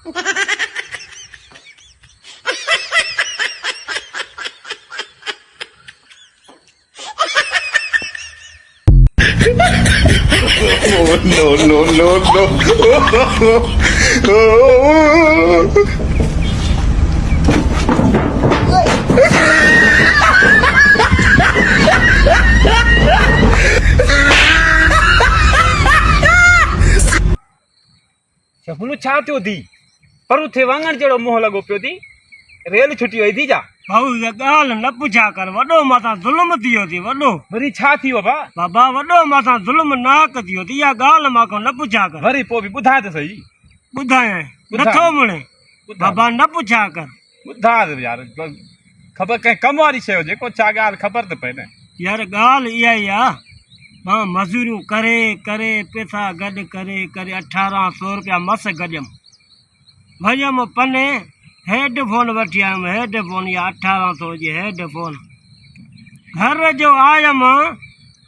Oh, no. बोलो छा थियो थी पर थे वांगण जड़ो मोह लगो पियो थी रेल छुटी हुई थी जा भाऊ ये गाल न पुछा कर वडो माता जुल्म थियो थी वडो वरी छा थियो बा बाबा वडो माता जुल्म नाक थियो थी या गाल माको न पुछा कर वरी पो भी बुधा त सही बुधाए नथो मुणे बाबा न पुछा कर बुधा यार खबर कहीं कम वारी शय हुजे को छा गाल खबर त पए न यार गाल इहा ई आ मां मजूरियूं करे करे पैसा गॾु करे करे 1800 रुपया मस गॾियमि वयमि पने हेडफोन वठी आयुमि हेडफोन या 1800 जी हेडफोन घर जो आयुमि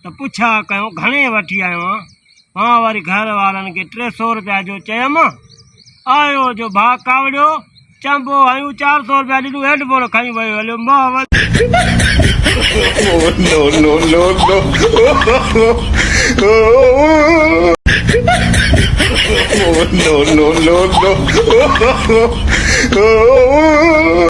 त पुछा कयो घणे वठी आयो आहियां मां वरी घर वारनि खे 300 रुपया जो चयमि आयो जो भाउ कावड़ियो चंबो आयूं 400 रुपया ॾिनूं हेडफोन खणी वियो हलियो मां Oh, no. Oh, no.